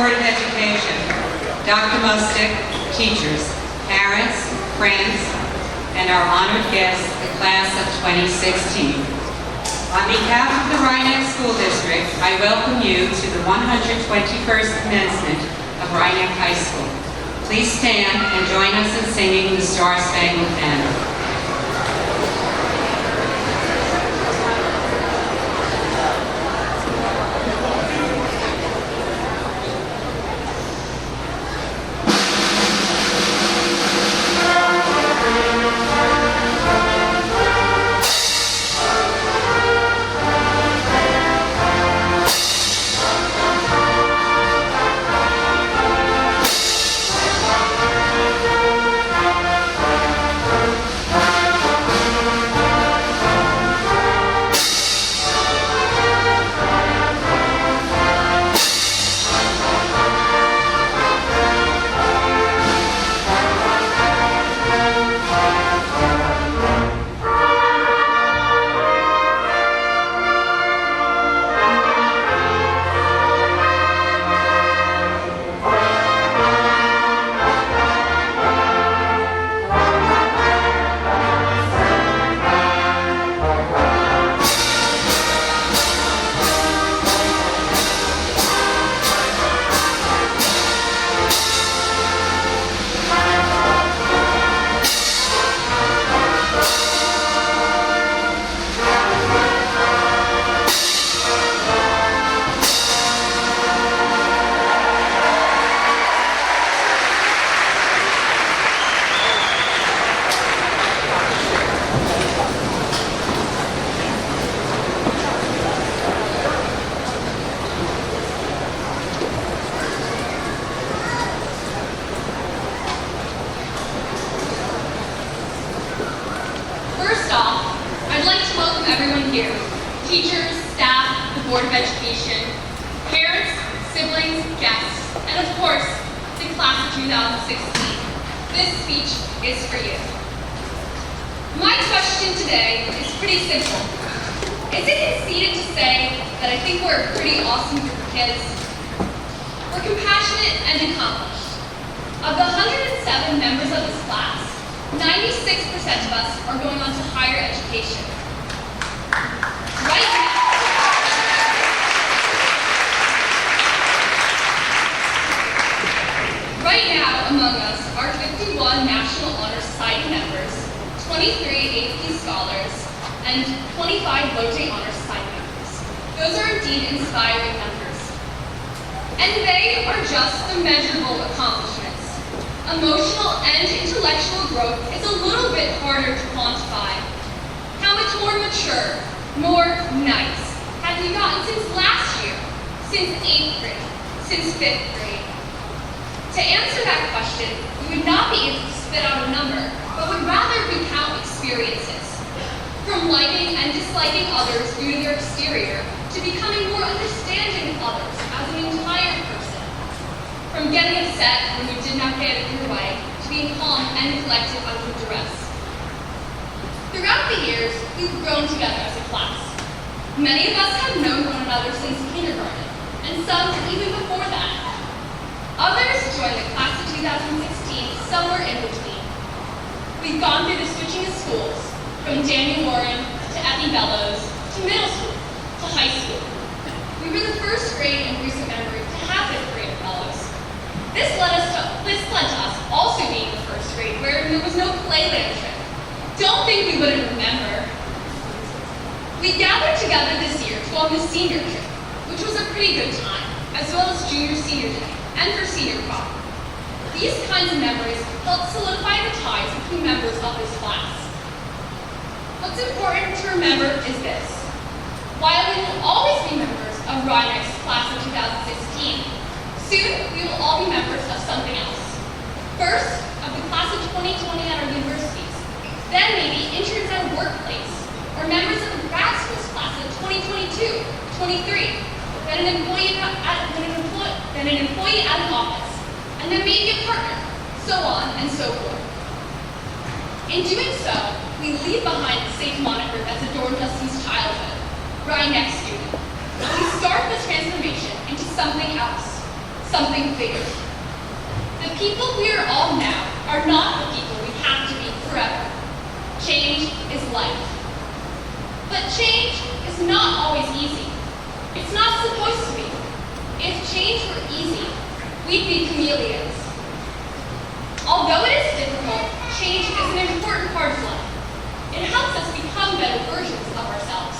Board of Education, Dr. Mustick, teachers, parents, friends, and our honored guests, the class of 2016. On behalf of the Rhinebeck School District, I welcome you to the 121st commencement of Rhinebeck High School. Please stand and join us in singing the Star Spangled Banner. Teachers, staff, the Board of Education, parents, siblings, guests, and of course, the class of 2016. This speech is for you. My question today is pretty simple. Is it conceited to say that I think we're a pretty awesome group of kids? We're compassionate and accomplished. Of the 107 members of this class, 96% of us are going on to higher education. Right now, among us are 51 National Honor Society members, 23 AP scholars, and 25 Lotte Honor Society members. Those are indeed inspiring numbers. And they are just the measurable accomplishments. Emotional and intellectual growth is a little bit harder to quantify. How much more mature, more nice have you gotten since last year, since 8th grade, since 5th grade? To answer that question, we would not be able to spit out a number, but would rather recount experiences. From liking and disliking others due to their exterior, to becoming more understanding of others as an entire person. From getting upset when you did not get your way, to being calm and collected under duress. Throughout the years, we've grown together as a class. Many of us have known one another since kindergarten, and some even before that. Others joined the class of 2016 somewhere in between. We've gone through the switching of schools, from Daniel Warren to Effie Bellows, to middle school, to high school. We were the first grade in recent memory to have 5th grade fellows. This led to us also being the first grade where there was no playland trip. Don't think we wouldn't remember. We gathered together this year to go on the senior trip, which was a pretty good time, as well as junior-senior day, and for senior prom. These kinds of memories help solidify the ties between members of this class. What's important to remember is this. While we will always be members of Rhinebeck's class of 2016, soon we will all be members of something else. First, of the class of 2020 at our universities, then maybe interns at a workplace, or members of the grad school's class of 2022, 23, then an employee at an office, and then maybe a partner, so on and so forth. In doing so, we leave behind the safe moniker that's adorned us since childhood, Rhinebeck student. We start the transformation into something else, something bigger. The people we are all now are not the people we have to be forever. Change is life. But change is not always easy. It's not supposed to be. If change were easy, we'd be chameleons. Although it is difficult, change is an important part of life. It helps us become better versions of ourselves.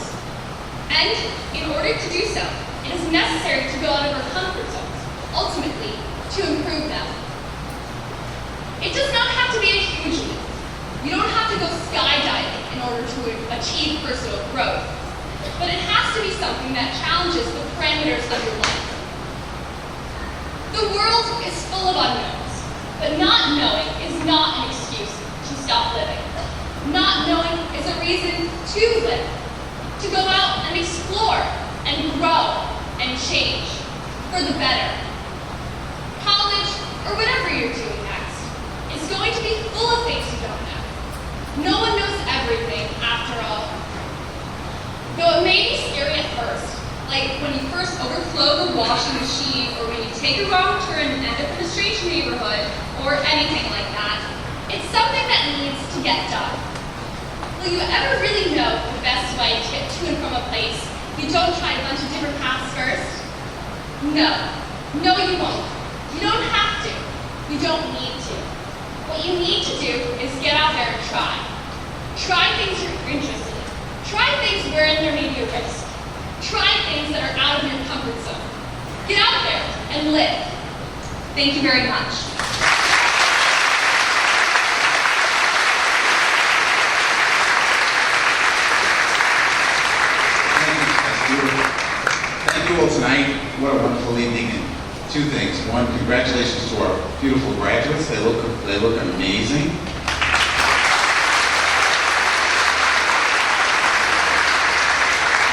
And in order to do so, it is necessary to go out of our comfort zones, ultimately, to improve them. It does not have to be a huge leap. You don't have to go skydiving in order to achieve personal growth. But it has to be something that challenges the parameters of your life. The world is full of unknowns, but not knowing is not an excuse to stop living. Not knowing is a reason to live, to go out and explore and grow and change for the better. College, or whatever you're doing next, is going to be full of things you don't know. No one knows everything, after all. Though it may be scary at first, like when you first overflow the washing machine, or when you take a wrong turn and end up in a strange neighborhood, or anything like that, it's something that needs to get done. Will you ever really know the best way to get to and from a place if you don't try a bunch of different paths first? No. No, you won't. You don't have to. You don't need to. What you need to do is get out there and try. Try things you're interested in. Try things wherein there may be a risk. Try things that are out of your comfort zone. Get out there and live. Thank you very much. Thank you all tonight. What a wonderful evening. And two things. One, congratulations to our beautiful graduates. They look amazing.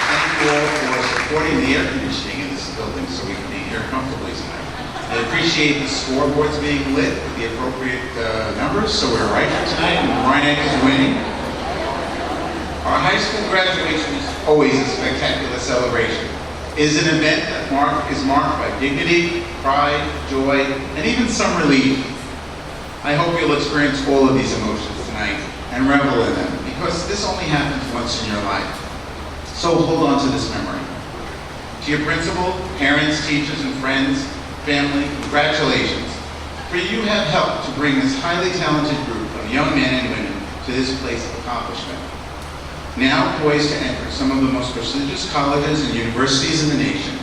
Thank you all for supporting the air conditioning in this building so we can be here comfortably tonight. I appreciate the scoreboards being lit with the appropriate numbers, so we're right for tonight, and Rhinebeck is winning. Our high school graduation is always a spectacular celebration. It is an event that is marked by dignity, pride, joy, and even some relief. I hope you'll experience all of these emotions tonight and revel in them, because this only happens once in your life. So hold on to this memory. To your principal, parents, teachers, and friends, family, congratulations. For you have helped to bring this highly talented group of young men and women to this place of accomplishment. Now poised to enter some of the most prestigious colleges and universities in the nation,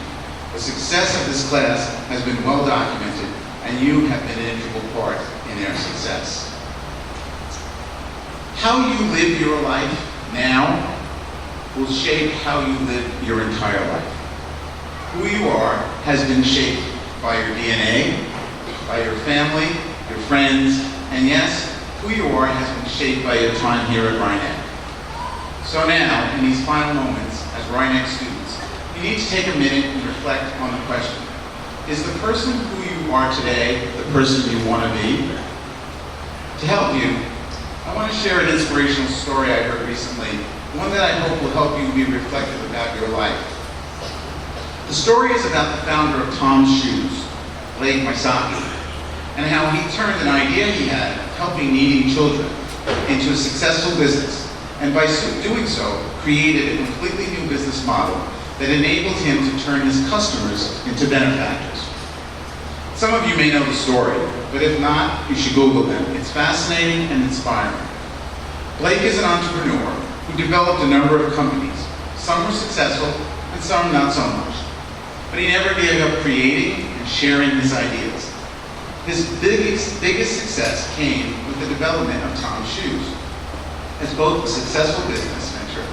the success of this class has been well documented, and you have been an integral part in their success. How you live your life now will shape how you live your entire life. Who you are has been shaped by your DNA, by your family, your friends, and yes, who you are has been shaped by your time here at Rhinebeck. So now, in these final moments as Rhinebeck students, you need to take a minute and reflect on the question: is the person who you are today the person you want to be? To help you, I want to share an inspirational story I heard recently, one that I hope will help you be reflective about your life. The story is about the founder of Tom's Shoes, Blake Misaki, and how he turned an idea he had of helping needy children into a successful business, and by doing so, created a completely new business model that enabled him to turn his customers into benefactors. Some of you may know the story, but if not, you should Google them. It's fascinating and inspiring. Blake is an entrepreneur who developed a number of companies. Some were successful and some not so much. But he never gave up creating and sharing his ideas. His biggest success came with the development of Tom's Shoes, as both a successful business venture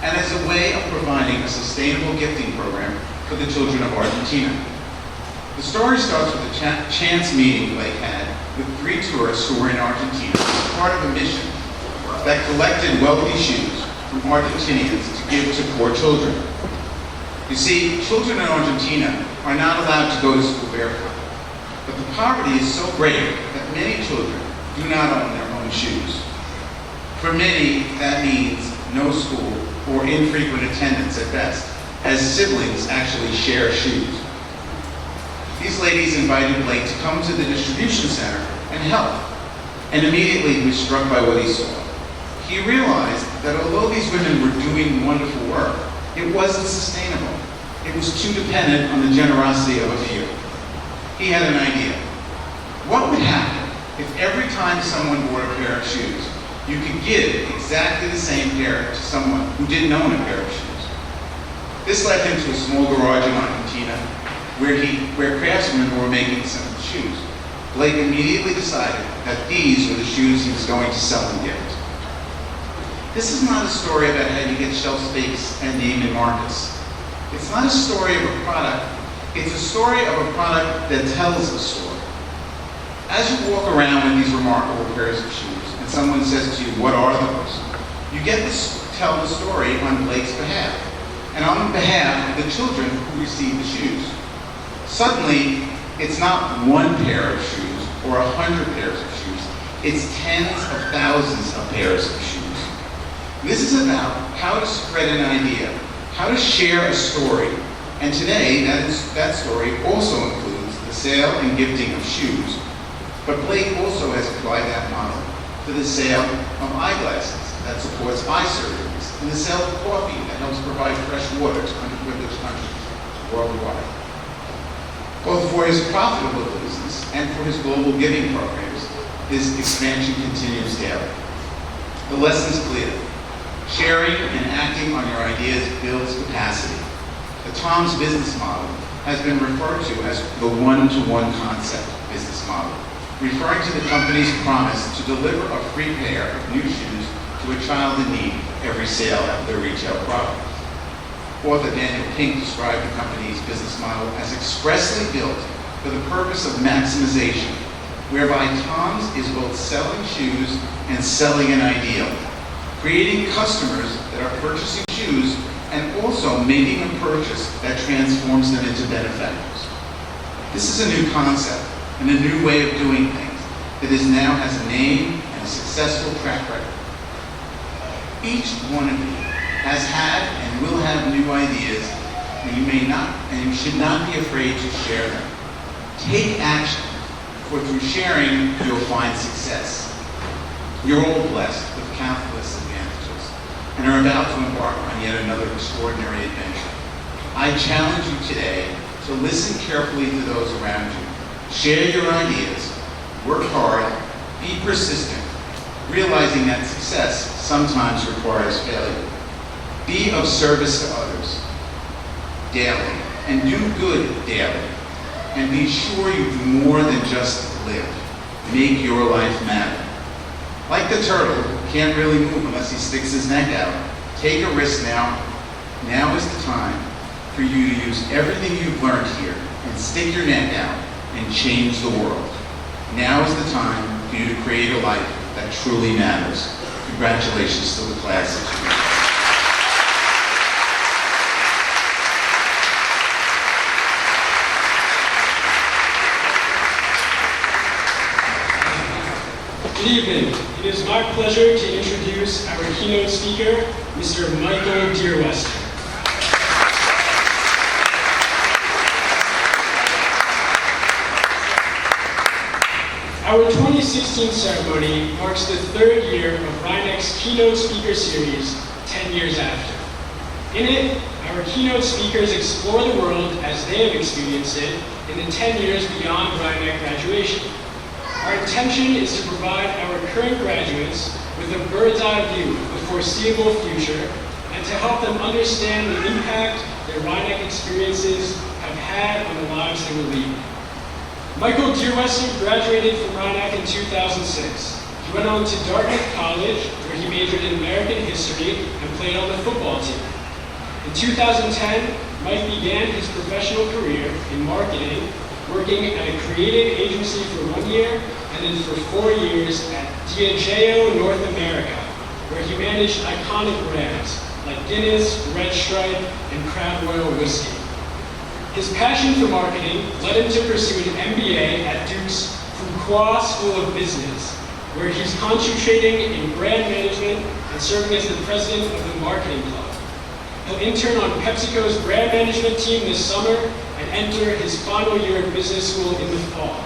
and as a way of providing a sustainable gifting program for the children of Argentina. The story starts with a chance meeting Blake had with 3 tourists who were in Argentina as part of a mission that collected wealthy shoes from Argentinians to give to poor children. You see, children in Argentina are not allowed to go to school barefoot, but the poverty is so great that many children do not own their own shoes. For many, that means no school or infrequent attendance at best, as siblings actually share shoes. These these ladies invited Blake to come to the distribution center and help. And immediately he was struck by what he saw. He realized that although these women were doing wonderful work, it wasn't sustainable. It was too dependent on the generosity of a few. He had an idea. What would happen if every time someone bought a pair of shoes, you could give exactly the same pair to someone who didn't own a pair of shoes? This led him to a small garage in Argentina where craftsmen were making simple shoes. Blake immediately decided that these were the shoes he was going to sell and gift. This is not a story about how you get shelf space and name in markets. It's not a story of a product. It's a story of a product that tells a story. As you walk around with these remarkable pairs of shoes and someone says to you, "What are those?" you get to tell the story on Blake's behalf and on behalf of the children who receive the shoes. Suddenly, it's not one pair of shoes or 100 pairs of shoes. It's tens of thousands of pairs of shoes. This is about how to spread an idea, how to share a story. And today, that story also includes the sale and gifting of shoes. But Blake also has applied that model to the sale of eyeglasses that supports eye surgeries, and the sale of coffee that helps provide fresh water to underprivileged countries worldwide. Both for his profitable business and for his global giving programs, his expansion continues daily. The lesson's clear. Sharing and acting on your ideas builds capacity. The Tom's business model has been referred to as the one-to-one concept business model, referring to the company's promise to deliver a free pair of new shoes to a child in need every sale of their retail product. Author Daniel Pink described the company's business model as expressly built for the purpose of maximization, whereby Tom's is both selling shoes and selling an ideal, creating customers that are purchasing shoes and also making a purchase that transforms them into benefactors. This is a new concept and a new way of doing things that now has a name and a successful track record. Each one of you has had and will have new ideas, and you should not be afraid to share them. Take action, for through sharing, you'll find success. You're all blessed with countless advantages and are about to embark on yet another extraordinary adventure. I challenge you today to listen carefully to those around you. Share your ideas, work hard, be persistent, realizing that success sometimes requires failure. Be of service to others daily, and do good daily. And be sure you do more than just live. Make your life matter. Like the turtle, who can't really move unless he sticks his neck out. Take a risk now. Now is the time for you to use everything you've learned here and stick your neck out and change the world. Now is the time for you to create a life that truly matters. Congratulations to the class of 2020. Good evening. It is my pleasure to introduce our keynote speaker, Mr. Michael Dearwester. Our 2016 ceremony marks the third year of RINEC's Keynote Speaker Series, 10 years after. In it, our keynote speakers explore the world as they have experienced it in the 10 years beyond RINEC graduation. Our intention is to provide our current graduates with a bird's eye view of the foreseeable future and to help them understand the impact their RINEC experiences have had on the lives they will lead. Michael Dearwester graduated from RINEC in 2006. He went on to Dartmouth College, where he majored in American history and played on the football team. In 2010, Mike began his professional career in marketing, working at a creative agency for 1 year and then for 4 years at Diageo North America, where he managed iconic brands like Guinness, Red Stripe, and Crown Royal whiskey. His passion for marketing led him to pursue an MBA at Duke's Fuqua School of Business, where he's concentrating in brand management and serving as the president of the marketing club. He'll intern on PepsiCo's brand management team this summer and enter his final year of business school in the fall.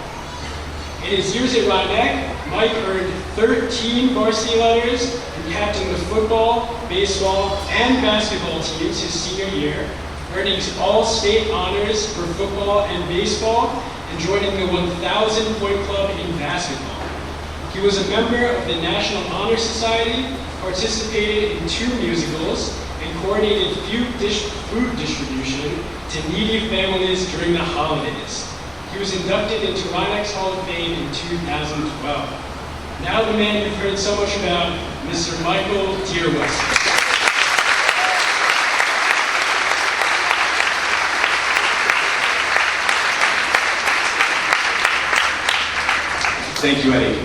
In his years at Rhinebeck, Mike earned 13 varsity letters and captained the football, baseball, and basketball teams his senior year, earning all state honors for football and baseball, and joining the 1,000-point club in basketball. He was a member of the National Honor Society, participated in 2 musicals, and coordinated food distribution to needy families during the holidays. He was inducted into Rhinebeck's Hall of Fame in 2012. Now the man you've heard so much about, Mr. Michael Dearwest. Thank you, Eddie.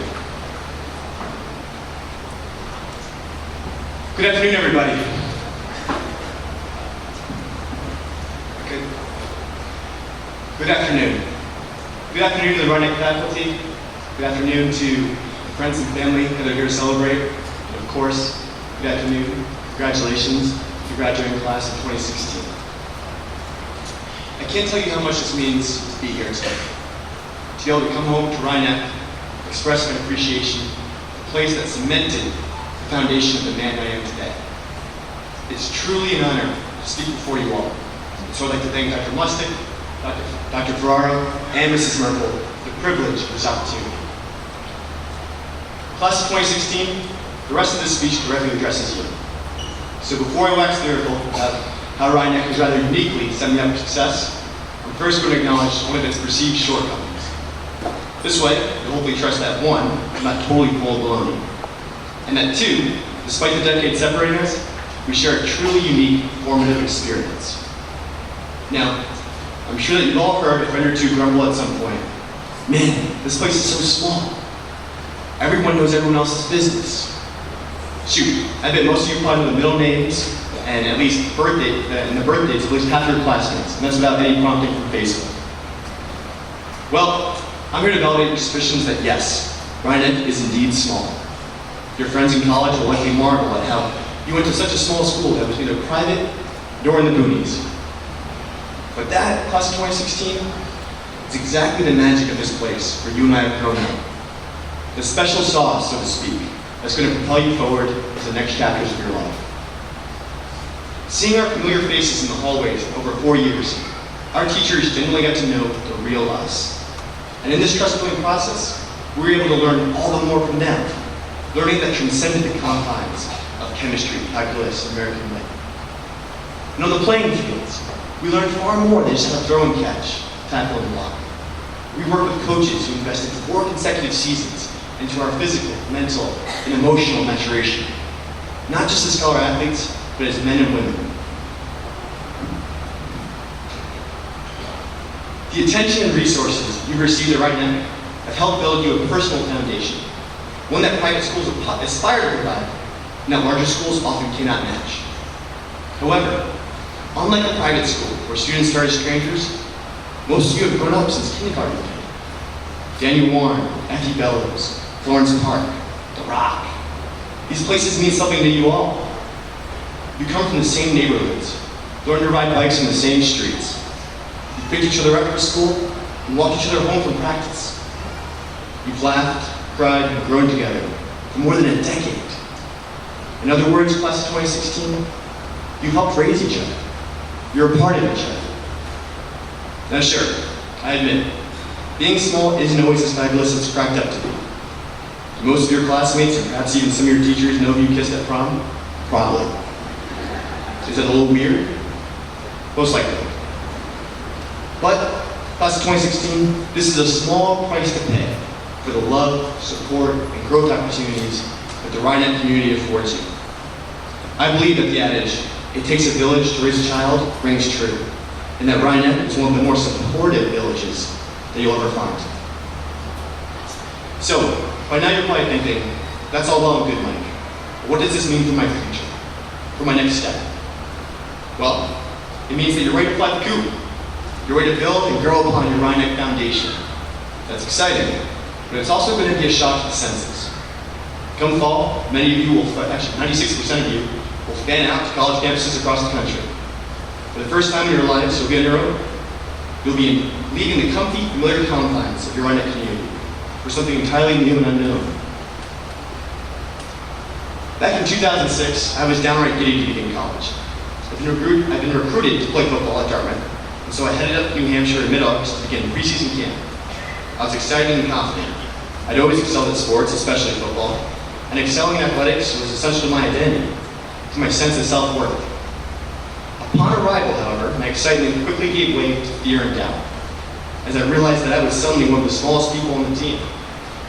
Good afternoon, everybody. Good afternoon. Good afternoon to the Rhinebeck faculty. Good afternoon to friends and family that are here to celebrate. And of course, good afternoon. Congratulations to the graduating class of 2016. I can't tell you how much this means to be here today. To be able to come home to Rhinebeck, express my appreciation for the place that cemented the foundation of the man I am today. It's truly an honor to speak before you all. And so I'd like to thank Dr. Lustig, Dr. Ferraro, and Mrs. Merkel for the privilege of this opportunity. Class of 2016, the rest of this speech directly addresses you. So before I wax lyrical about how Rhinebeck has rather uniquely set me up for success, I'm first going to acknowledge one of its perceived shortcomings. This way, you'll hopefully trust that 1, I'm not totally full of baloney. And that 2, despite the decades separating us, we share a truly unique, formative experience. Now, I'm sure that you've all heard a friend or two grumble at some point, man, this place is so small. Everyone knows everyone else's business. Shoot, I bet most of you probably know the middle names and at least the birthdays of at least half your classmates, and that's without any prompting from Facebook. Well, I'm here to validate your suspicions that yes, Rhinebeck is indeed small. Your friends in college will likely marvel at how you went to such a small school that was neither private nor in the boonies. But that, class of 2016, is exactly the magic of this place where you and I have grown up. The special sauce, so to speak, that's going to propel you forward to the next chapters of your life. Seeing our familiar faces in the hallways over 4 years, our teachers genuinely got to know the real us. And in this trust-building process, we were able to learn all the more from them, learning that transcended the confines of chemistry, calculus, and American lit. And on the playing fields, we learned far more than just how to throw and catch, tackle and block. We worked with coaches who invested 4 consecutive seasons into our physical, mental, and emotional maturation, not just as scholar athletes, but as men and women. The attention and resources you've received at Rhinebeck have helped build you a personal foundation, one that private schools aspire to provide, and that larger schools often cannot match. However, unlike a private school where students start as strangers, most of you have grown up since kindergarten. Daniel Warren, Effie Bellows, Florence Park, The Rock. These places mean something to you all. You come from the same neighborhoods, learn to ride bikes on the same streets. You picked each other up for school and walked each other home from practice. You've laughed, cried, and grown together for more than a decade. In other words, class of 2016, you helped raise each other. You're a part of each other. Now sure, I admit, being small isn't always as fabulous as it's cracked up to be. Do most of your classmates, and perhaps even some of your teachers, know who you kissed at prom? Probably. Is that a little weird? Most likely. But, class of 2016, this is a small price to pay for the love, support, and growth opportunities that the Rhinebeck community affords you. I believe that the adage, it takes a village to raise a child, rings true, and that Rhinebeck is one of the more supportive villages that you'll ever find. So, by now you're probably thinking, that's all well and good, Mike. But what does this mean for my future? For my next step? Well, it means that you're ready to fly the coop. You're ready to build and grow upon your Rhinebeck foundation. That's exciting, but it's also going to be a shock to the senses. Come fall, many of you will, actually 96% of you, will fan out to college campuses across the country. For the first time in your lives, you'll be on your own. You'll be leaving the comfy, familiar confines of your Rhinebeck community for something entirely new and unknown. Back in 2006, I was downright giddy to begin college. I've been recruited to play football at Dartmouth, and so I headed up to New Hampshire in mid-August to begin preseason camp. I was excited and confident. I'd always excelled at sports, especially football, and excelling in athletics was essential to my identity, to my sense of self-worth. Upon arrival, however, my excitement quickly gave way to fear and doubt, as I realized that I was suddenly one of the smallest people on the team,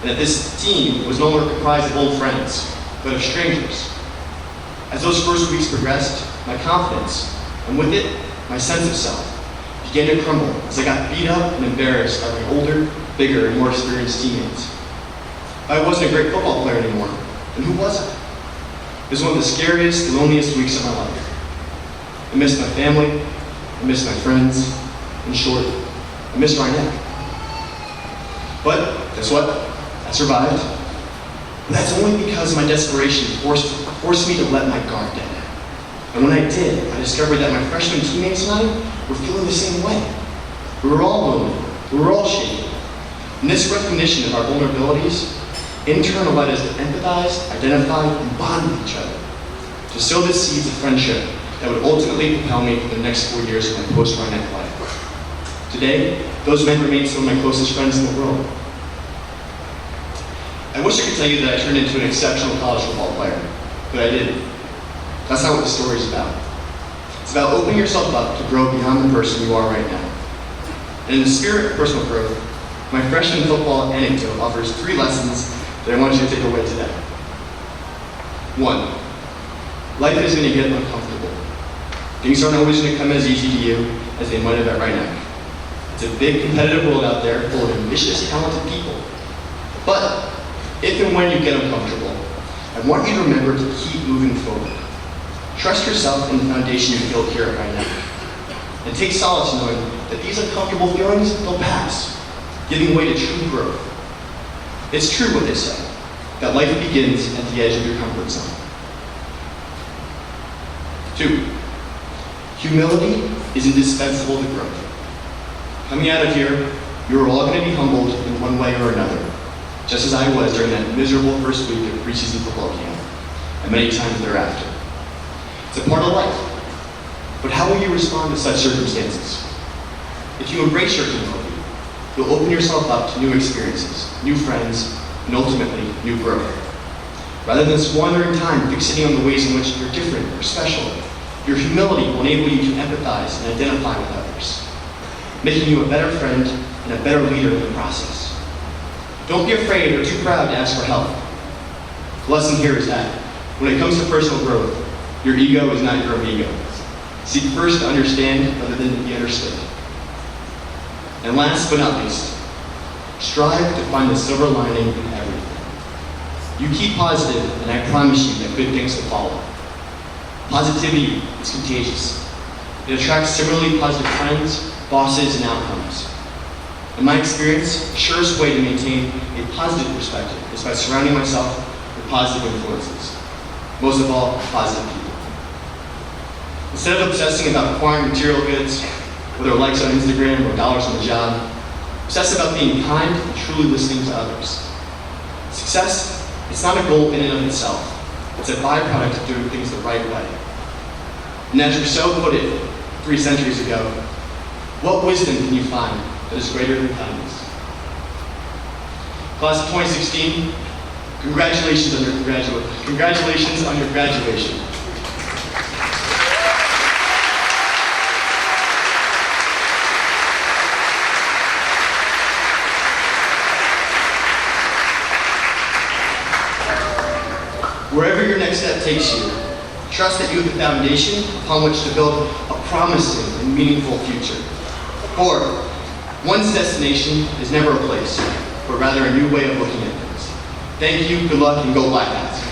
and that this team was no longer comprised of old friends, but of strangers. As those first weeks progressed, my confidence, and with it, my sense of self, began to crumble as I got beat up and embarrassed by my older, bigger, and more experienced teammates. I wasn't a great football player anymore, and who was I? It was one of the scariest, loneliest weeks of my life. I missed my family, I missed my friends, in short, I missed Rhinebeck. But guess what? I survived. And that's only because my desperation forced me to let my guard down. And when I did, I discovered that my freshman teammates and I were feeling the same way. We were all lonely, we were all shaken. And this recognition of our vulnerabilities in turn allowed us to empathize, identify, and bond with each other, to sow the seeds of friendship that would ultimately propel me for the next 4 years of my post-Rhinebeck life. Today, those men remain some of my closest friends in the world. I wish I could tell you that I turned into an exceptional college football player, but I didn't. That's not what the story is about. It's about opening yourself up to grow beyond the person you are right now. And in the spirit of personal growth, my freshman football anecdote offers 3 lessons that I want you to take away today. 1, life is going to get uncomfortable. Things aren't always going to come as easy to you as they might have at Rhinebeck. It's a big competitive world out there full of ambitious, talented people. But if and when you get uncomfortable, I want you to remember to keep moving forward. Trust yourself in the foundation you built here at Rhinebeck. And take solace knowing that these uncomfortable feelings, they'll pass, giving way to true growth. It's true what they say, that life begins at the edge of your comfort zone. 2, humility is indispensable to growth. Coming out of here, you're all going to be humbled in one way or another, just as I was during that miserable first week of preseason football camp, and many times thereafter. It's a part of life. But how will you respond to such circumstances? If you embrace your humility, you'll open yourself up to new experiences, new friends, and ultimately, new growth. Rather than squandering time fixating on the ways in which you're different or special, your humility will enable you to empathize and identify with others, making you a better friend and a better leader in the process. Don't be afraid or too proud to ask for help. The lesson here is that when it comes to personal growth, your ego is not your amigo. Seek first to understand rather than to be understood. And last but not least, strive to find the silver lining in everything. You keep positive, and I promise you that good things will follow. Positivity is contagious. It attracts similarly positive friends, bosses, and outcomes. In my experience, the surest way to maintain a positive perspective is by surrounding myself with positive influences. Most of all, positive people. Instead of obsessing about acquiring material goods, whether likes on Instagram or dollars on the job, obsess about being kind and truly listening to others. Success, it's not a goal in and of itself. It's a byproduct of doing things the right way. And as Rousseau put it 3 centuries ago, what wisdom can you find that is greater than kindness? Class of 2016, congratulations on your graduation. Wherever your next step takes you, trust that you have the foundation upon which to build a promising and meaningful future. For one's destination is never a place, but rather a new way of looking at things. Thank you, good luck, and go Black Hats.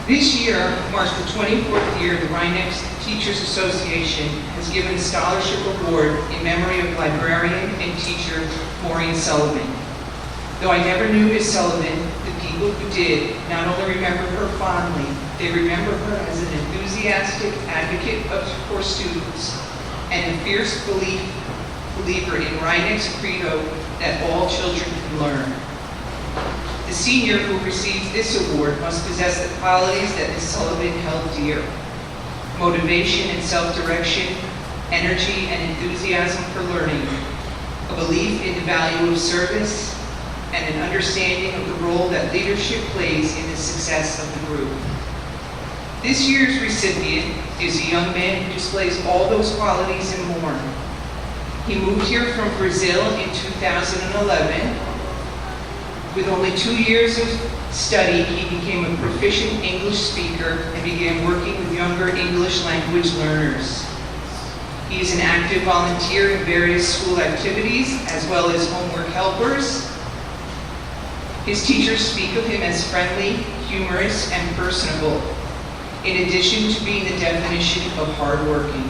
This year marks the 24th year the Rhinebeck Teachers Association has given a scholarship award in memory of librarian and teacher Maureen Sullivan. Though I never knew Ms. Sullivan, the people who did not only remember her fondly, they remember her as an enthusiastic advocate for students and a fierce believer in Rhinex's credo that all children can learn. The senior who receives this award must possess the qualities that Ms. Sullivan held dear: motivation and self-direction, energy and enthusiasm for learning, a belief in the value of service, and an understanding of the role that leadership plays in the success of the group. This year's recipient is a young man who displays all those qualities and more. He moved here from Brazil in 2011. With only 2 years of study, he became a proficient English speaker and began working with younger English language learners. He is an active volunteer in various school activities as well as homework helpers. His teachers speak of him as friendly, humorous, and personable, in addition to being the definition of hardworking.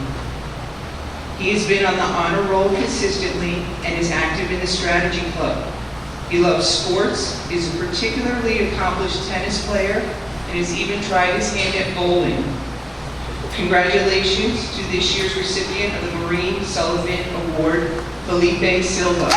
He has been on the honor roll consistently and is active in the strategy club. He loves sports, is a particularly accomplished tennis player, and has even tried his hand at bowling. Congratulations to this year's recipient of the Maureen Sullivan Award, Felipe Silva.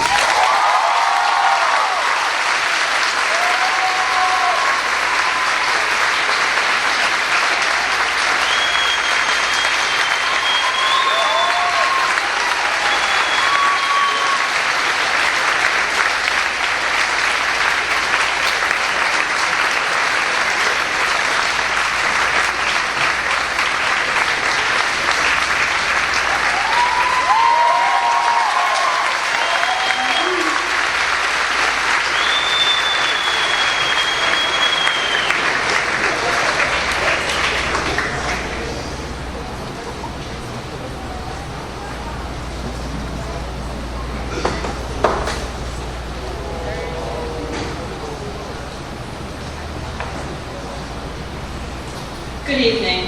Good evening.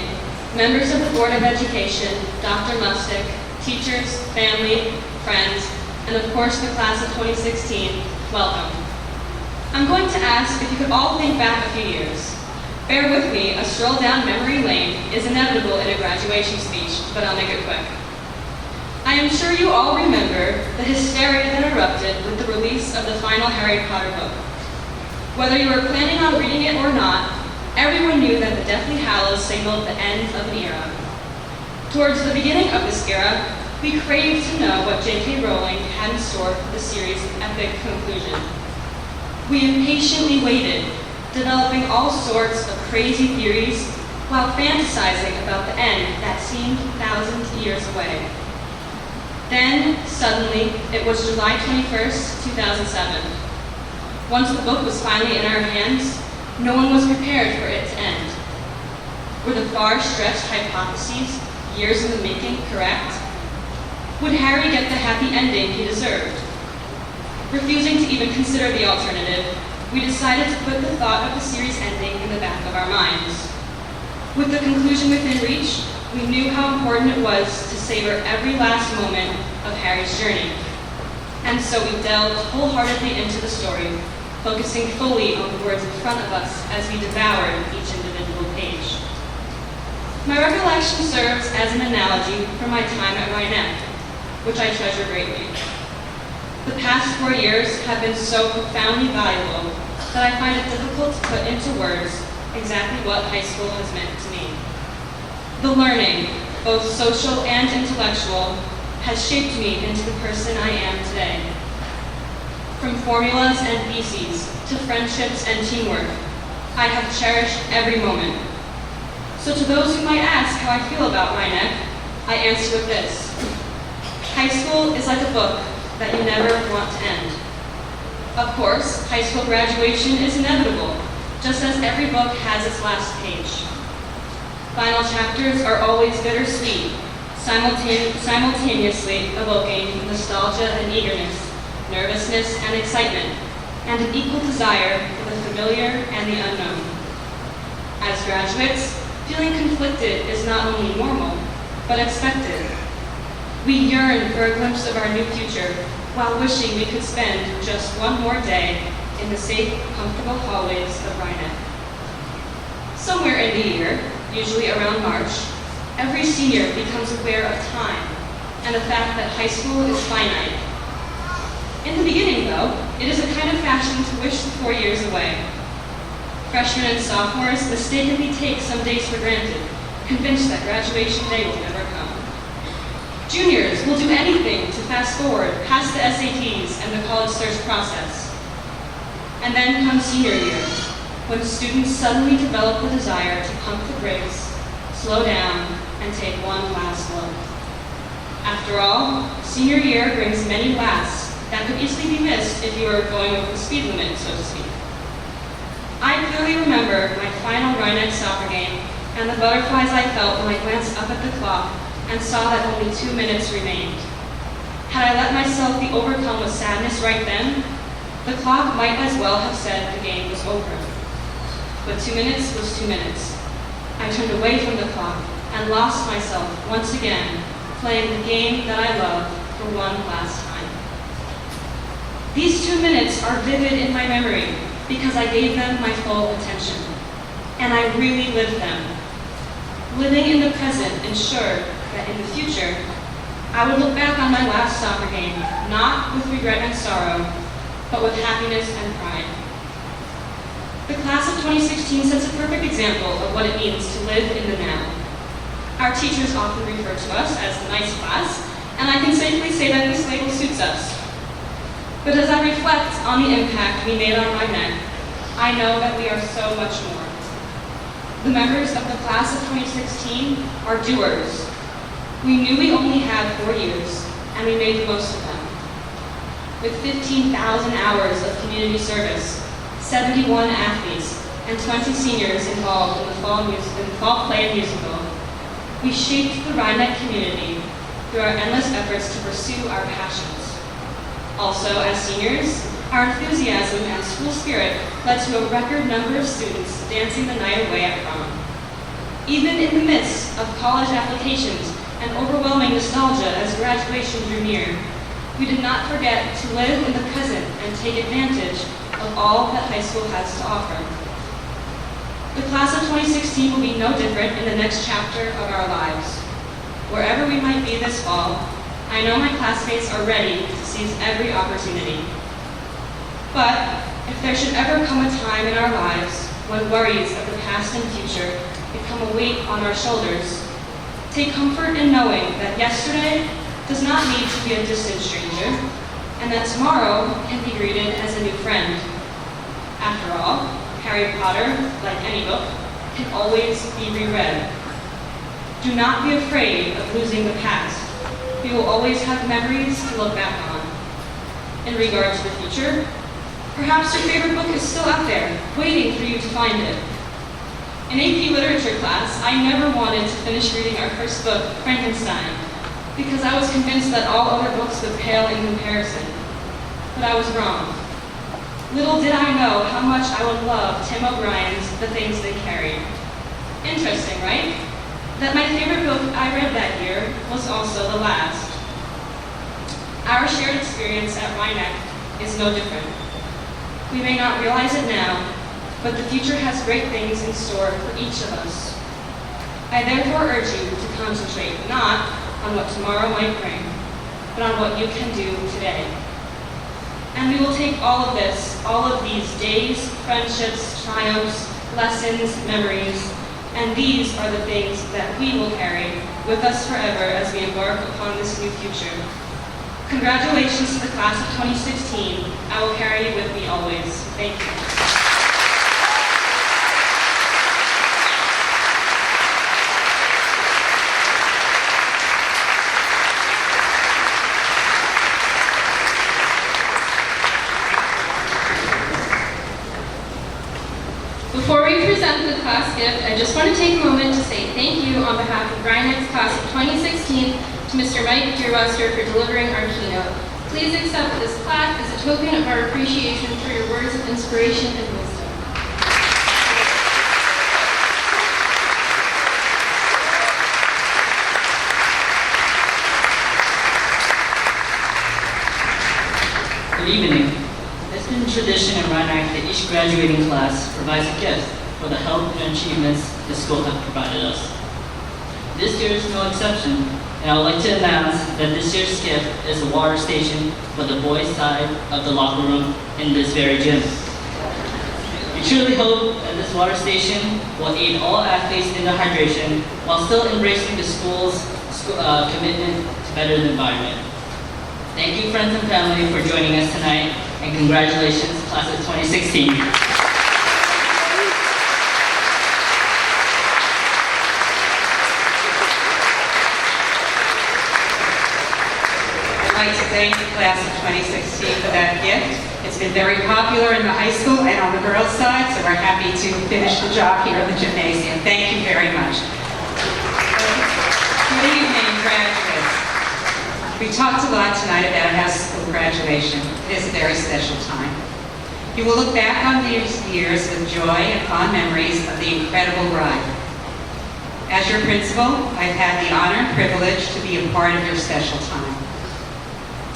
Members of the Board of Education, Dr. Mustick, teachers, family, friends, and of course the class of 2016, welcome. I'm going to ask if you could all think back a few years. Bear with me, a stroll down memory lane is inevitable in a graduation speech, but I'll make it quick. I am sure you all remember the hysteria that erupted with the release of the final Harry Potter book. Whether you were planning on reading it or not, everyone knew that the Deathly Hallows signaled the end of an era. Towards the beginning of this era, we craved to know what J.K. Rowling had in store for the series' epic conclusion. We impatiently waited, developing all sorts of crazy theories while fantasizing about the end that seemed thousands of years away. Then, suddenly, it was July 21st, 2007. Once the book was finally in our hands, no one was prepared for it to end. Were the far-stretched hypotheses, years in the making, correct? Would Harry get the happy ending he deserved? Refusing to even consider the alternative, we decided to put the thought of the series ending in the back of our minds. With the conclusion within reach, we knew how important it was to savor every last moment of Harry's journey. And so we delved wholeheartedly into the story, focusing fully on the words in front of us as we devoured each individual page. My recollection serves as an analogy for my time at Rhinebeck, which I treasure greatly. The past 4 years have been so profoundly valuable that I find it difficult to put into words exactly what high school has meant to me. The learning, both social and intellectual, has shaped me into the person I am today. From formulas and theses to friendships and teamwork, I have cherished every moment. So to those who might ask how I feel about Rhinebeck, I answer with this. High school is like a book that you never want to end. Of course, high school graduation is inevitable, just as every book has its last page. Final chapters are always bittersweet, simultaneously evoking nostalgia and eagerness, nervousness and excitement, and an equal desire for the familiar and the unknown. As graduates, feeling conflicted is not only normal, but expected. We yearn for a glimpse of our new future while wishing we could spend just one more day in the safe, comfortable hallways of Rhinebeck. Somewhere in the year, usually around March, every senior becomes aware of time and the fact that high school is finite. In the beginning, though, it is a kind of fashion to wish the 4 years away. Freshmen and sophomores mistakenly take some days for granted, convinced that graduation day will never come. Juniors will do anything to fast forward past the SATs and the college search process. And then comes senior year, when students suddenly develop the desire to pump the brakes, slow down, and take one last look. After all, senior year brings many lasts that could easily be missed if you were going over the speed limit, so to speak. I clearly remember my final Rhinebeck soccer game and the butterflies I felt when I glanced up at the clock and saw that only 2 minutes remained. Had I let myself be overcome with sadness right then, the clock might as well have said the game was over. But 2 minutes was 2 minutes. I turned away from the clock and lost myself once again playing the game that I love for one last time. These 2 minutes are vivid in my memory because I gave them my full attention. And I really lived them. Living in the present ensured that in the future, I would look back on my last soccer game, not with regret and sorrow, but with happiness and pride. The class of 2016 sets a perfect example of what it means to live in the now. Our teachers often refer to us as the nice class, and I can safely say that this label suits us. But as I reflect on the impact we made on Rhinebeck, I know that we are so much more. The members of the class of 2016 are doers. We knew we only had 4 years, and we made the most of them. With 15,000 hours of community service, 71 athletes, and 20 seniors involved in the fall play and musical, we shaped the Rhinebeck community through our endless efforts to pursue our passions. Also, as seniors, our enthusiasm and school spirit led to a record number of students dancing the night away at prom. Even in the midst of college applications and overwhelming nostalgia as graduation drew near, we did not forget to live in the present and take advantage of all that high school has to offer. The class of 2016 will be no different in the next chapter of our lives. Wherever we might be this fall, I know my classmates are ready to seize every opportunity. But if there should ever come a time in our lives when worries of the past and future become a weight on our shoulders, take comfort in knowing that yesterday does not need to be a distant stranger, and that tomorrow can be greeted as a new friend. After all, Harry Potter, like any book, can always be reread. Do not be afraid of losing the past. We will always have memories to look back on. In regard to the future, perhaps your favorite book is still out there, waiting for you to find it. In AP Literature class, I never wanted to finish reading our first book, Frankenstein, because I was convinced that all other books would pale in comparison. But I was wrong. Little did I know how much I would love Tim O'Brien's The Things They Carried. Interesting, right? That my favorite book I read that year was also the last. Our shared experience at Rhinebeck is no different. We may not realize it now, but the future has great things in store for each of us. I therefore urge you to concentrate not on what tomorrow might bring, but on what you can do today. And we will take all of this, all of these days, friendships, triumphs, lessons, memories, and these are the things that we will carry with us forever as we embark upon this new future. Congratulations to the class of 2016. I will carry you with me always. Thank you. Before we present the class gift, I just want to take a moment to say thank you on behalf of Rhinebeck's class of 2016 to Mr. Mike Dearbuster for delivering our keynote. Please accept this plaque as a token of our appreciation for your words of inspiration and wisdom. Good evening. It's been tradition in Rhinebeck that each graduating class provides a gift for the help and achievements the school has provided us. This year is no exception, and I would like to announce that this year's gift is a water station for the boys' side of the locker room in this very gym. We truly hope that this water station will aid all athletes in their hydration while still embracing the school's commitment to better the environment. Thank you, friends and family, for joining us tonight, and congratulations, class of 2016. I'd like to thank the class of 2016 for that gift. It's been very popular in the high school and on the girls' side, so we're happy to finish the job here at the gymnasium. Thank you very much. Good evening, graduates. We talked a lot tonight about high school graduation. It is a very special time. You will look back on these years with joy and fond memories of the incredible ride. As your principal, I've had the honor and privilege to be a part of your special time.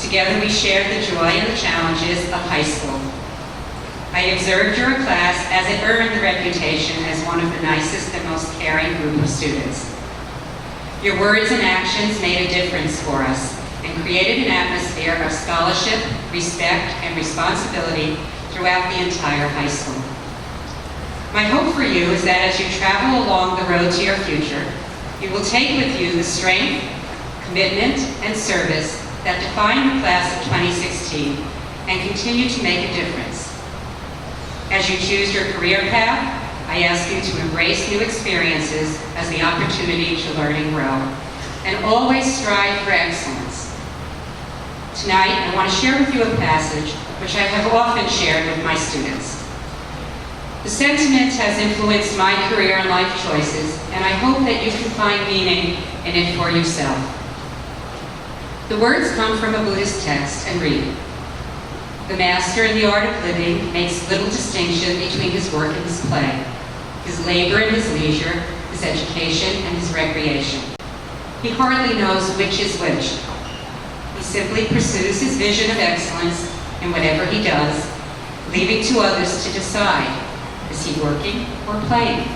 Together we shared the joy and the challenges of high school. I observed your class as it earned the reputation as one of the nicest and most caring group of students. Your words and actions made a difference for us and created an atmosphere of scholarship, respect, and responsibility throughout the entire high school. My hope for you is that as you travel along the road to your future, you will take with you the strength, commitment, and service that define the class of 2016 and continue to make a difference. As you choose your career path, I ask you to embrace new experiences as the opportunity to learn and grow, and always strive for excellence. Tonight, I want to share with you a passage which I have often shared with my students. The sentiment has influenced my career and life choices, and I hope that you can find meaning in it for yourself. The words come from a Buddhist text and read, "The master in the art of living makes little distinction between his work and his play, his labor and his leisure, his education and his recreation. He hardly knows which is which. He simply pursues his vision of excellence in whatever he does, leaving to others to decide, is he working or playing?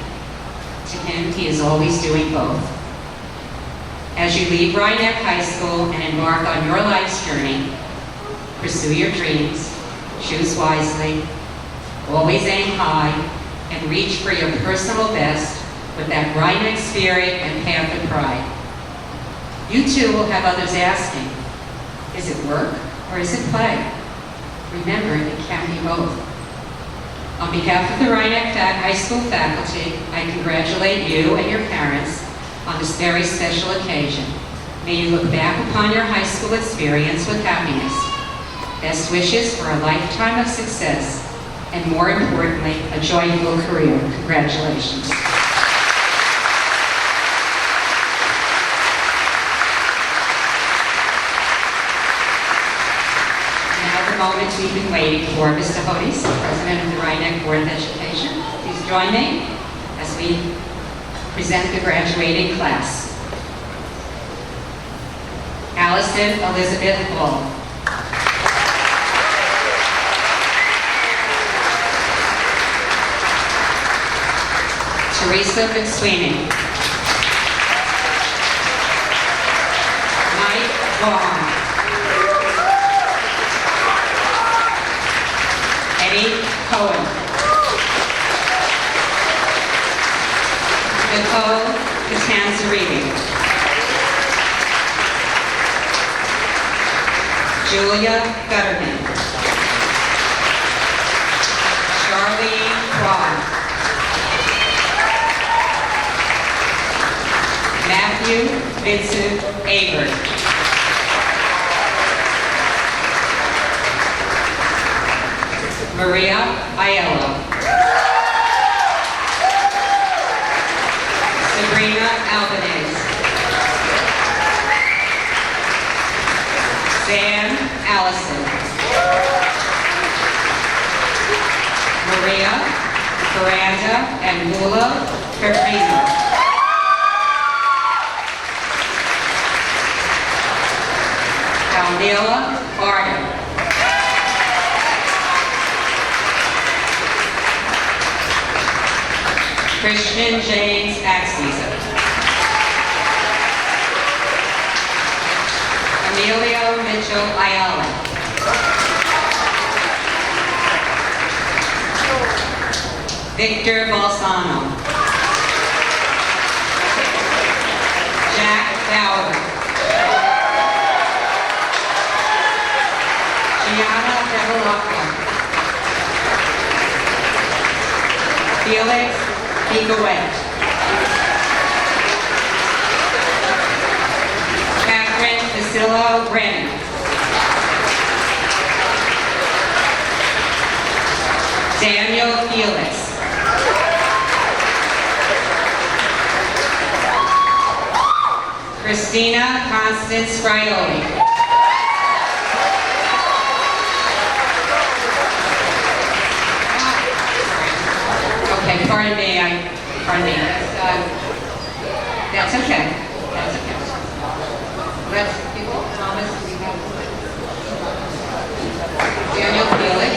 To him, he is always doing both." As you leave Rhinebeck High School and embark on your life's journey, pursue your dreams, choose wisely, always aim high, and reach for your personal best with that Rhinebeck spirit and Panther pride. You too will have others asking, is it work or is it play? Remember, it can be both. On behalf of the Rhinebeck High School faculty, I congratulate you and your parents on this very special occasion. May you look back upon your high school experience with happiness. Best wishes for a lifetime of success, and more importantly, a joyful career. Congratulations. Now the moment we've been waiting for. Mr. Hodis, President of the Rhinebeck Board of Education, please join me as we present the graduating class. Allison Elizabeth Ball. Teresa McSweeney. Mike Vaughn. Eddie Cohen. Nicole Catanzariti. Julia Gutterman. Charlene Quad. Matthew Vincent Abert. Maria Aiello. Sabrina Albanese. Sam Allison. Maria Miranda and Mula Petrino. Almila Arden. Christian James Axisa. Emilio Mitchell Ayala. Victor Balsano. Jack Bauer. Gianna Bevilacqua. Felix Bigawet. Catherine Basilio Brennan. Daniel Felix. Christina Constance Frioli. Okay, pardon me, that's okay, that's okay. Let's, people, Thomas, we have Daniel Felix.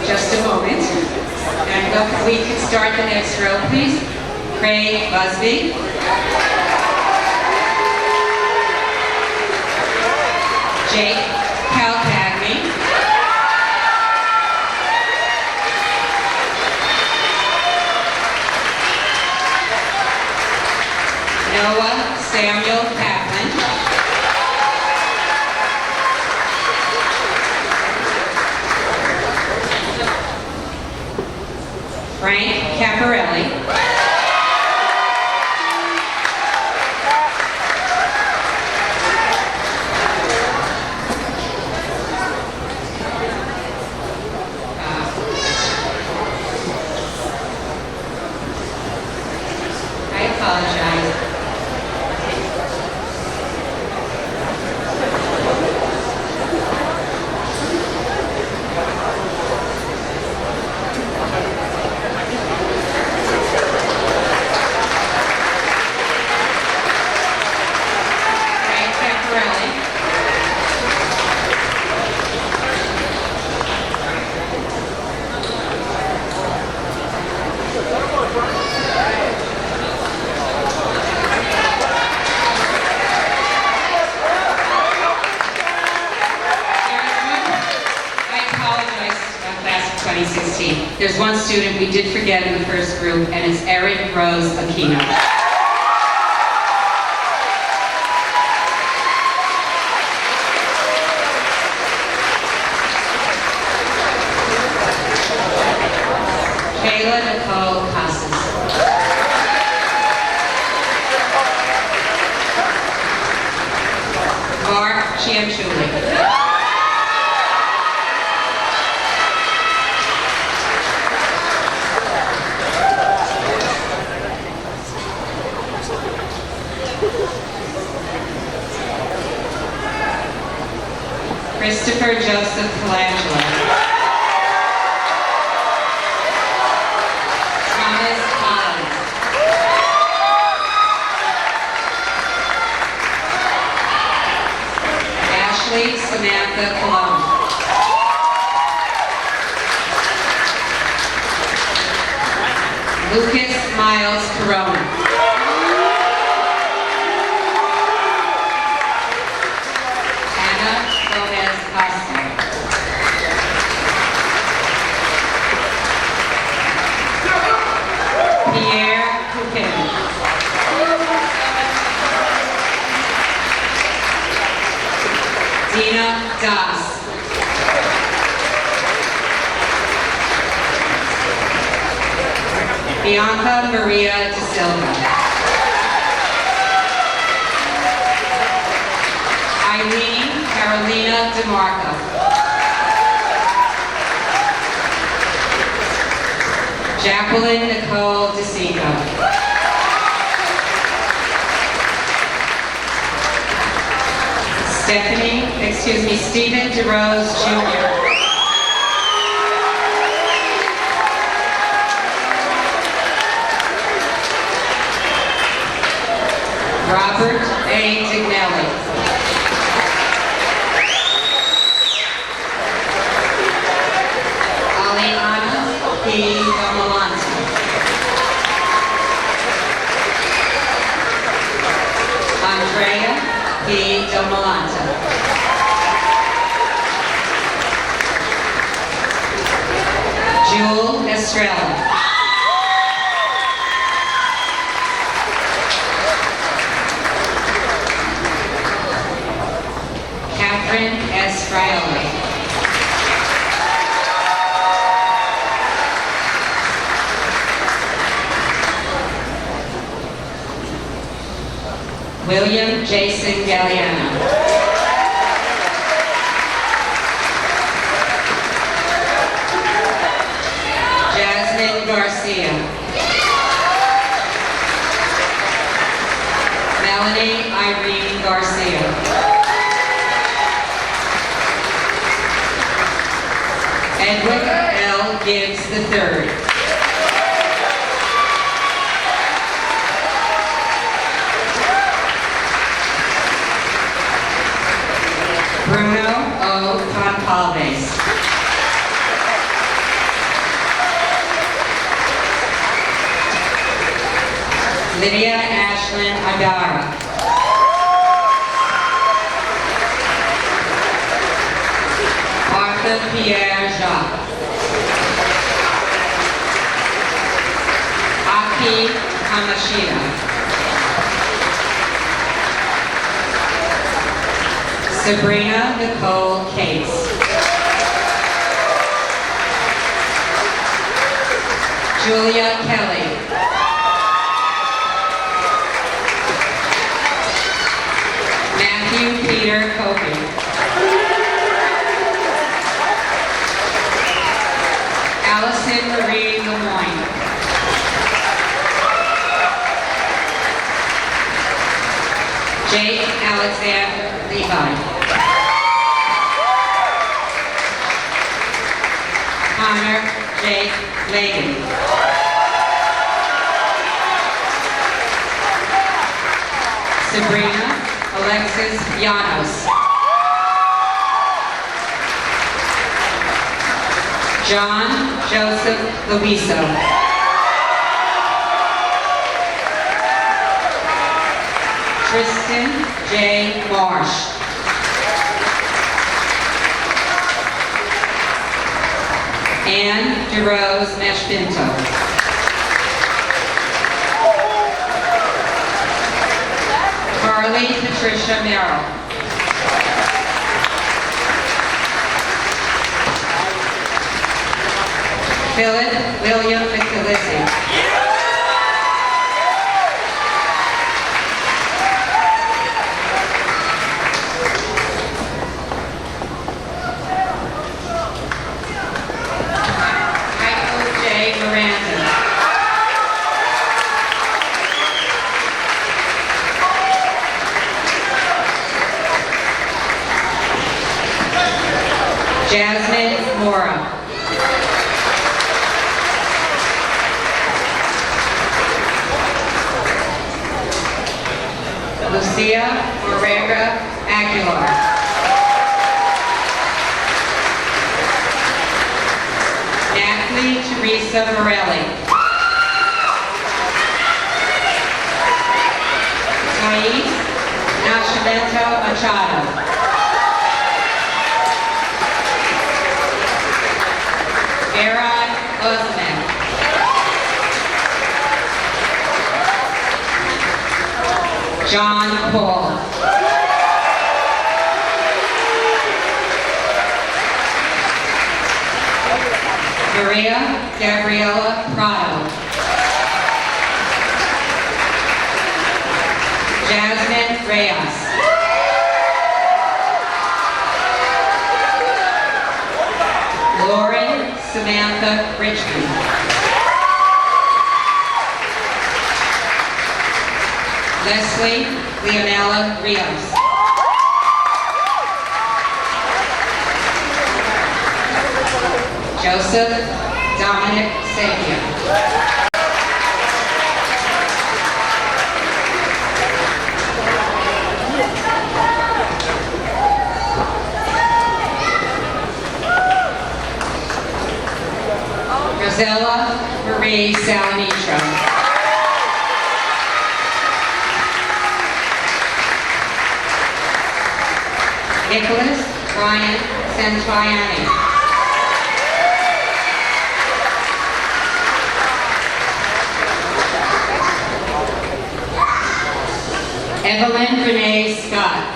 Just a moment, and we can start the next row, please. Craig Busby. Jake Calcagney. Noah Samuel Kaplan. Frank Caparelli. I apologize. Frank Caparelli. I apologize, class of 2016. There's one student we did forget in the first group, and it's Erin Rose Aquino. Kayla Nicole Casas. Mark Chianchuli. Christopher Joseph Colangelo. Thomas Collins. Ashley Samantha Colon. Lucas Miles Corona. Gomez Costa. Pierre Coupin. Dina Das. Bianca Maria De Silva. Eileen Carolina DeMarco. Jacqueline Nicole DeSico. Stephen DeRose Jr. Robert A. Dignelli. Aliana P. Domalante. Andrea P. Domalante. Jewel Estrella. Catherine S. Frioli. William Jason Galliano. Jasmine Garcia. Melanie Irene Garcia. Edward L. Gibbs III. Bruno O. Concalves. Lydia Ashlyn Agara. Arthur Pierre Jacques. Aki Kamashita. Sabrina Nicole Cates. Julia Kelly. Matthew Peter Kobe. Allison Marie Lemoyne. Jake Alexander Levi. Connor Jake Layden. Sabrina Alexis Llanos. John Joseph Luiso. Tristan J. Marsh. Anne DeRose Meshpinto. Carly Patricia Merrill. Philip William McAlissy. Michael J. Miranda. Jasmine Mora. Lucia Moreira Aguilar. Natalie Teresa Morelli. Thais Nascimento Machado. Aaron Osman. John Paul. Maria Gabriela Prado. Jasmine Reyes. Lauren Samantha Richmond. Leslie Leonella Rios. Joseph Dominic Sapia. Rosella Marie Salanitro. Nicholas Ryan Santoyani. Evelyn Renee Scott.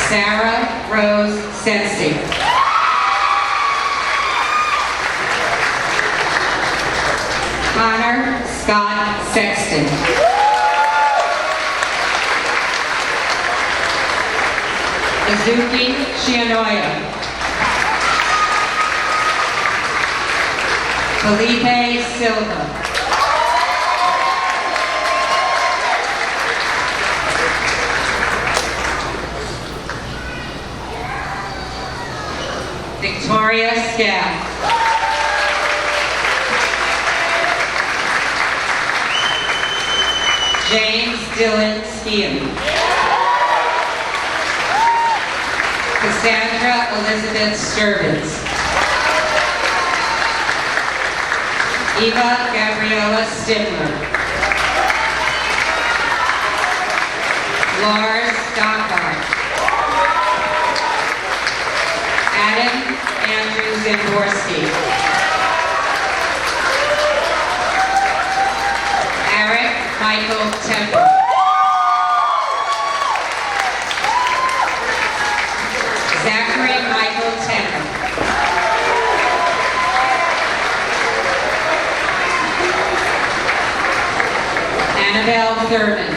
Sarah Rose Sensi. Connor Scott Sexton. Azuki Shianoya. Felipe Silva. Victoria Scaff. James Dylan Skeem. Cassandra Elizabeth Sturbins. Eva Gabriela Stimler. Lars Stockhart. Adam Andrew Zimborski. Eric Michael Temple. Zachary Michael Temple. Annabelle Thurman.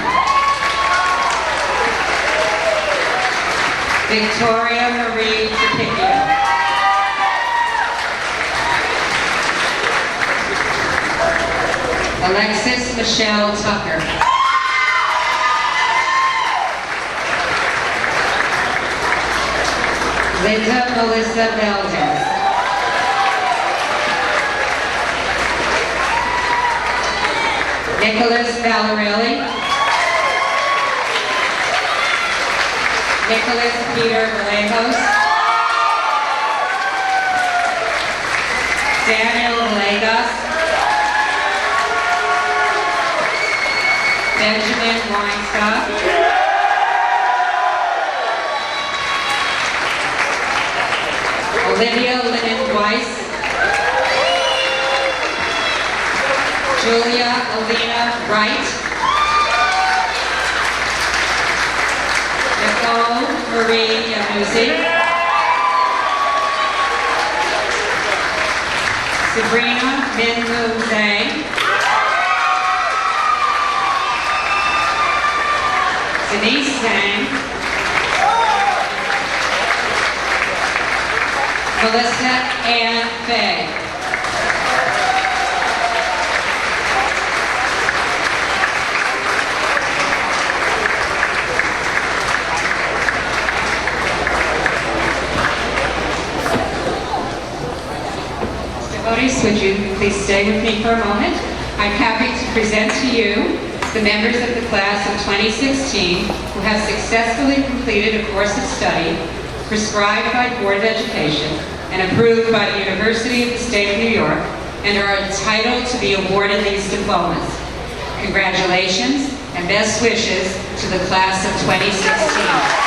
Victoria Marie Trapicchio. Alexis Michelle Tucker. Linda Melissa Valdez. Nicholas Valarelli. Nicholas Peter Vallejos. Daniel Villegas. Benjamin Weinstock. Olivia Lynn Weiss. Julia Alina Wright. Nicole Marie Yamusi. Sabrina Minwu Zhang. Denise Zhang. Melissa Ann Fay. Devotees, would you please stay with me for a moment? I'm happy to present to you the members of the class of 2016 who have successfully completed a course of study prescribed by the Board of Education and approved by the University of the State of New York and are entitled to be awarded these diplomas. Congratulations and best wishes to the class of 2016.